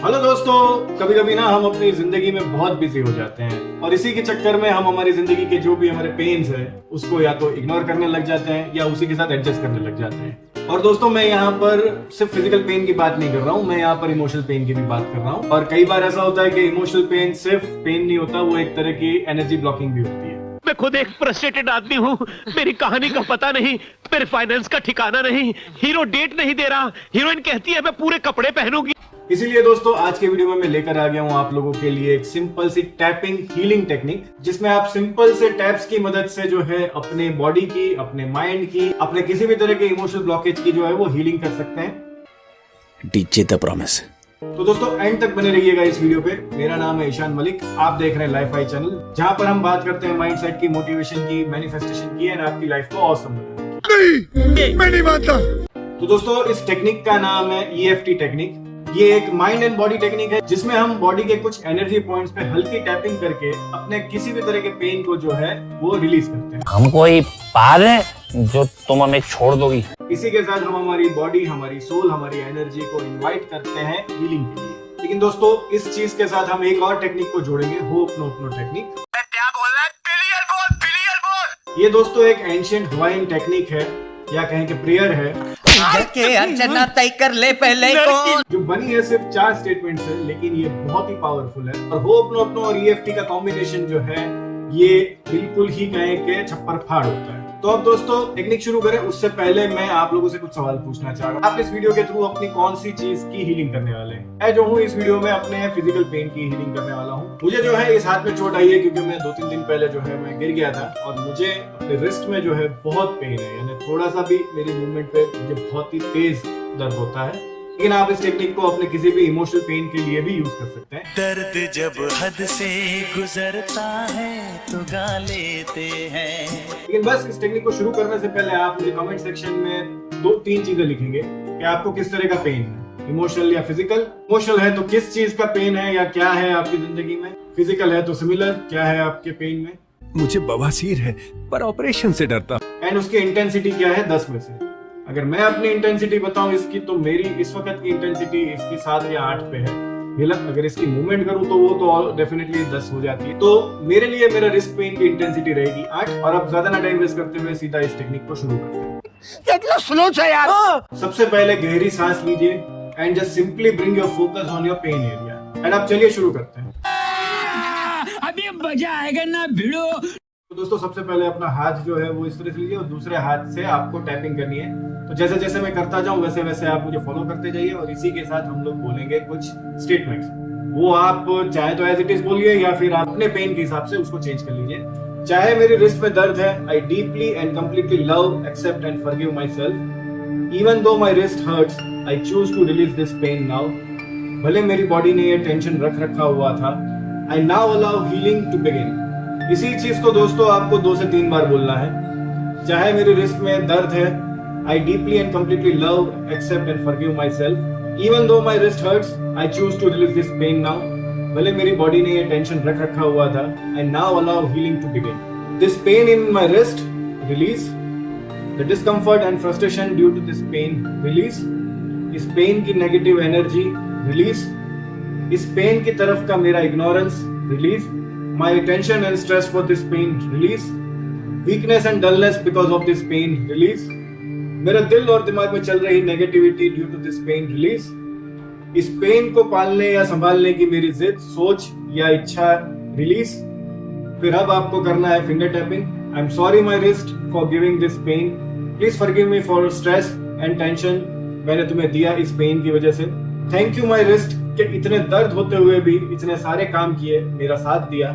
Hello दोस्तों, कभी कभी ना हम अपनी जिंदगी में बहुत बिजी हो जाते हैं और इसी के चक्कर में हम हमारी जिंदगी के जो भी हमारे पेन्स है उसको या तो इग्नोर करने लग जाते हैं या उसी के साथ एडजस्ट करने लग जाते हैं। और दोस्तों, मैं यहाँ पर सिर्फ फिजिकल पेन की बात नहीं कर रहा हूँ, मैं यहाँ पर इमोशनल पेन की भी बात कर रहा हूँ। और कई बार ऐसा होता है कि इमोशनल पेन सिर्फ पेन नहीं होता, वो एक तरह की एनर्जी ब्लॉकिंग भी होती है। मैं खुद एक फ्रस्ट्रेटेड आदमी हूँ, मेरी कहानी का पता नहीं, मेरे फाइनेंस का ठिकाना नहीं, हीरो डेट नहीं दे रहा, हीरोइन कहती है मैं पूरे कपड़े पहनूंगी। इसीलिए दोस्तों, आज के वीडियो में मैं लेकर आ गया हूँ आप लोगों के लिए एक सिंपल सी टैपिंग हीलिंग टेक्निक, जिसमें आप सिंपल से टैप्स की मदद से जो है अपने बॉडी की, अपने माइंड की, अपने किसी भी तरह के इमोशनल ब्लॉकेज की जो है वो हीलिंग कर सकते हैं। DJ the promise. तो दोस्तों, एंड तक बने रहिएगा इस वीडियो पे। मेरा नाम है ईशान मलिक, आप देख रहे हैं लाइफ आई चैनल, जहाँ पर हम बात करते हैं माइंडसेट की, मोटिवेशन की, मैनिफेस्टेशन की एंड आपकी लाइफ को ऑसम बनाने की। मैं नहीं मानता। तो दोस्तों, इस टेक्निक का नाम है EFT टेक्निक। ये एक माइंड एंड बॉडी टेक्निक है जिसमें हम बॉडी के कुछ एनर्जी पॉइंट्स पे हल्की टैपिंग करके अपने किसी भी तरह के पेन को जो है वो रिलीज करते हैं। हम कोई पार है जो तुम हमें छोड़ दोगी। इसी के साथ हम हमारी बॉडी, हमारी सोल, हमारी एनर्जी को इनवाइट करते हैं हीलिंग के लिए। लेकिन दोस्तों, इस चीज के साथ हम एक और टेक्निक को जोड़ेंगे, होपनोपनो टेक्निक। क्या बोल रहा है? क्लियर बोल, क्लियर बोल। ये दोस्तों एक एंशिएंट हवाइन टेक्निक है या कहें कि प्रेयर है के अर्चना तय कर ले पहले को, जो बनी है सिर्फ 4 स्टेटमेंट से, लेकिन ये बहुत ही पावरफुल है। और होपनोपनो और EFT का कॉम्बिनेशन जो है ये बिल्कुल ही कहें कि छप्पर फाड़ होता है। तो अब दोस्तों, टेक्निक शुरू करें उससे पहले मैं आप लोगों से कुछ सवाल पूछना चाह रहा हूँ। आप इस वीडियो के थ्रू अपनी कौन सी चीज की हीलिंग करने वाले हैं? मैं जो हूँ इस वीडियो में अपने फिजिकल पेन की हीलिंग करने वाला हूँ। मुझे जो है इस हाथ में चोट आई है क्योंकि मैं 2-3 दिन पहले जो है मैं गिर गया था और मुझे अपने रिस्ट में जो है बहुत पेन है, यानी थोड़ा सा भी मेरी मूवमेंट पे मुझे बहुत ही तेज दर्द होता है। लेकिन आप इस टेक्निक को अपने किसी भी इमोशनल पेन के लिए भी यूज कर सकते हैं। दर्द जब हद से गुजरता है तो गा लेते हैं। लेकिन बस इस टेक्निक को शुरू करने से पहले आप मुझे कमेंट सेक्शन में 2-3 चीजें लिखेंगे कि आपको किस तरह का पेन है, इमोशनल या फिजिकल। इमोशनल है तो किस चीज का पेन है या क्या है आपकी जिंदगी में, फिजिकल है तो सिमिलर क्या है आपके पेन में। मुझे बवासीर है पर ऑपरेशन से डरता। एंड उसकी इंटेंसिटी क्या है 10 में से। अगर मैं अपनी इंटेंसिटी बताऊं इसकी, तो मेरी इस वक्त की इंटेंसिटी इसकी 7 या 8 पे है। अगर इसकी मूवमेंट करूं तो वो तो डेफिनेटली 10 हो जाती है। तो मेरे लिए मेरा रिस्ट पेन की इंटेंसिटी रहेगी 8। और अब ज्यादा ना टाइम वेस्ट करते हुए सीधा इस टेक्निक को शुरू करते हैं। कितना स्लो है यार। सबसे पहले गहरी सांस लीजिए and just simply bring your focus on your pain area. And अब चलिए शुरू करते हैं। अभी मजा आएगा ना भिड़ो। तो दोस्तों, सबसे पहले अपना हाथ जो है वो इस तरह से लीजिए और दूसरे हाथ से आपको टैपिंग करनी है। तो जैसे जैसे मैं करता जाऊं वैसे वैसे आप मुझे फॉलो करते जाइए और इसी के साथ हम लोग बोलेंगे कुछ स्टेटमेंट्स। वो आप चाहे तो एज इट इज बोलिए या फिर आप अपने पेन के हिसाब से उसको चेंज कर लीजिए। चाहे मेरी रिस्ट में दर्द है, I deeply and completely love, accept and forgive myself. Even though my wrist hurts, I choose to release this pain now. भले मेरी बॉडी ने ये टेंशन रख रखा हुआ था, I now allow healing to begin. इसी चीज को दोस्तों आपको 2 से 3 बार बोलना है। चाहे मेरी रिस्ट में दर्द है, I deeply and completely love, accept and forgive myself. Even though my wrist hurts, I choose to release this pain now. भले मेरी बॉडी ने ये टेंशन रख रखा हुआ था, I now allow healing to begin. This pain in my wrist, release. The discomfort and frustration due to this pain, release. इस pen की नेगेटिव एनर्जी, release. इस पेन की तरफ का मेरा ignorance, release. My tension and stress for this pain, release. Weakness and dullness because of this pain, release. मेरे दिल और दिमाग में चल रही negativity due to this pain, release. इस पेन को पालने या संभालने की मेरी जिद, सोच या इच्छा, रिलीज। फिर अब आपको करना है finger tapping. I am sorry my wrist for giving this pain, please forgive me for stress and tension मैंने तुम्हें दिया इस पेन की वजह से। थैंक यू माई रिस्ट कि इतने दर्द होते हुए भी इतने सारे काम किए, मेरा साथ दिया।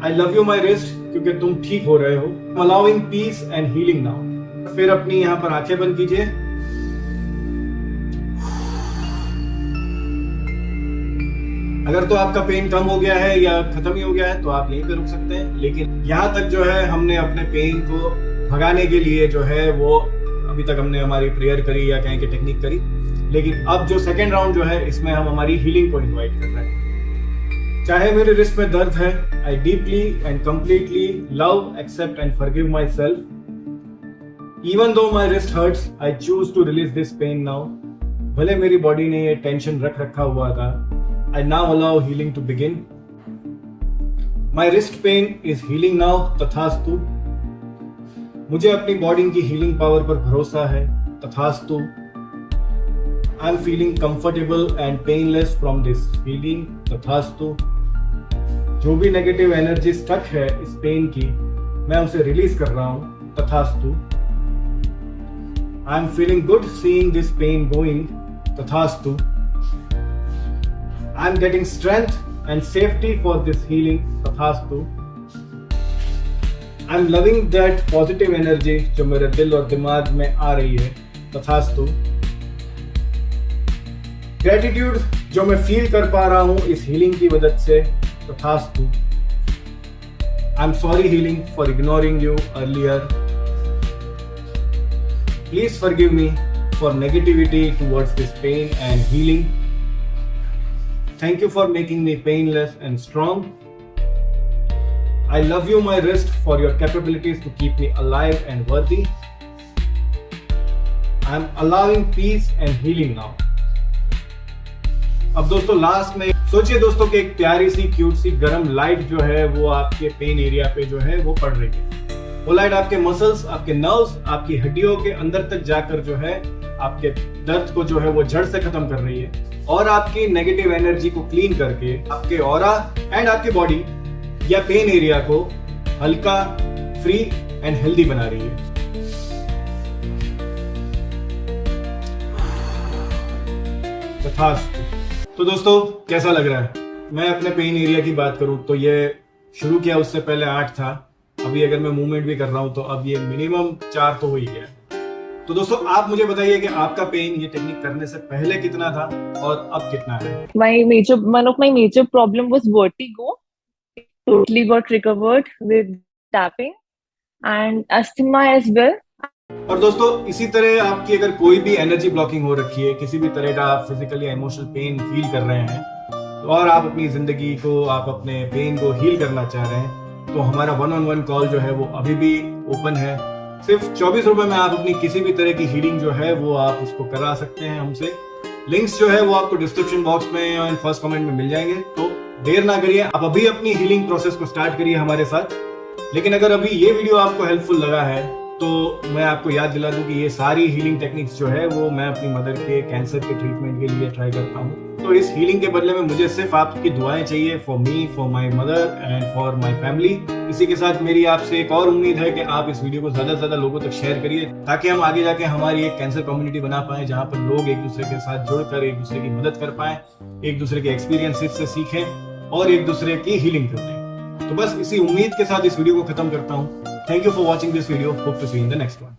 I love you my wrist क्योंकि तुम ठीक हो रहे हो। Allowing peace and healing now. फिर अपनी यहाँ पर आंखें बंद कीजिए। अगर तो आपका पेन कम हो गया है या खत्म ही हो गया है तो आप यहीं पे रुक सकते हैं। लेकिन यहाँ तक जो है हमने अपने पेन को भगाने के लिए जो है वो अभी तक हमने हमारी प्रेयर करी या कहें कि टेक्निक करी। लेकिन अब जो सेकेंड राउंड जो है इसमें हम हमारी हीलिंग को इनवाइट कर रहे हैं। चाहे मेरे रिस्ट में दर्द है, I deeply and completely love, accept and forgive myself. Even though my wrist hurts, I choose to release this pain now. भले मेरी बॉडी ने ये टेंशन रख रखा हुआ था, I now allow healing to begin. My wrist pain is healing now, तथास्तु। मुझे अपनी बॉडी की हीलिंग पावर पर भरोसा है, तथास्तु। I am feeling comfortable and painless from this healing, तथास्तु। जो भी नेगेटिव एनर्जी स्टक है इस पेन की, मैं उसे रिलीज कर रहा हूं, तथास्तु। I am feeling good seeing this pain going, तथास्तु। I am getting strength and safety for this healing, तथास्तु। I am loving that positive energy जो मेरे दिल और दिमाग में आ रही है, तथास्तु। Gratitude जो मैं फील कर पा रहा हूं इस हीलिंग की मदद से, तथास्तु। I am sorry healing for ignoring you earlier. Please forgive me for negativity towards this pain and healing. Thank you for making me painless and strong. I love you, my wrist, for your capabilities to keep me alive and worthy. I am allowing peace and healing now. अब दोस्तों last में सोचिए दोस्तों कि एक प्यारी सी cute सी गर्म light जो है वो आपके पेन एरिया पे जो है वो पड़ रही है। वो लाइट आपके मसल्स, आपके नर्व्स, आपकी हड्डियों के अंदर तक जाकर जो है आपके दर्द को जो है वो जड़ से खत्म कर रही है और आपकी नेगेटिव एनर्जी को क्लीन करके आपके ऑरा एंड आपकी बॉडी या पेन एरिया को हल्का, फ्री एंड हेल्दी बना रही है। तथास्तु। तो दोस्तों कैसा लग रहा है? मैं अपने पेन एरिया की बात करूं तो ये शुरू किया उससे पहले 8 था। अभी अगर मैं मूवमेंट भी कर रहा हूं तो अब ये मिनिमम 4 तो हो ही गया। तो दोस्तों आप मुझे बताइए कि आपका पेन ये टेक्निक करने से पहले कितना था और अब कितना है? One of my major problem was vertigo. Totally got recovered with tapping and asthma as well. और दोस्तों इसी तरह आपकी अगर कोई भी एनर्जी ब्लॉकिंग हो रखी है, किसी भी तरह का आप फिजिकली इमोशनल पेन फील कर रहे हैं और आप अपनी जिंदगी को, आप अपने पेन को हील करना चाह रहे हैं, तो हमारा 1-on-1 कॉल जो है वो अभी भी ओपन है। सिर्फ 24 रुपए में आप अपनी किसी भी तरह की हीलिंग जो है वो आप उसको करा सकते हैं हमसे। लिंक्स जो है वो आपको डिस्क्रिप्शन बॉक्स में या फर्स्ट कमेंट में मिल जाएंगे। तो देर ना करिए, आप अभी अपनी हीलिंग प्रोसेस को स्टार्ट करिए हमारे साथ। लेकिन अगर अभी ये वीडियो आपको हेल्पफुल लगा है तो मैं आपको याद दिला दूं कि ये सारी हीलिंग टेक्निक्स जो है वो मैं अपनी मदर के कैंसर के ट्रीटमेंट के लिए ट्राई करता हूँ। तो इस हीलिंग के बदले में मुझे सिर्फ आपकी दुआएं चाहिए, for me, for my mother and for my family. इसी के साथ मेरी आपसे एक और उम्मीद है कि आप इस वीडियो को ज्यादा से ज्यादा लोगों तक शेयर करिए ताकि हम आगे जाके हमारी एक कैंसर कम्युनिटी बना पाए जहाँ पर लोग एक दूसरे के साथ जुड़कर एक दूसरे की मदद कर पाए, एक दूसरे के एक्सपीरियंसेस से सीखें और एक दूसरे की हीलिंग करते हैं। तो बस इसी उम्मीद के साथ इस वीडियो को खत्म करता हूँ। Thank you for watching this video. Hope to see you in the next one.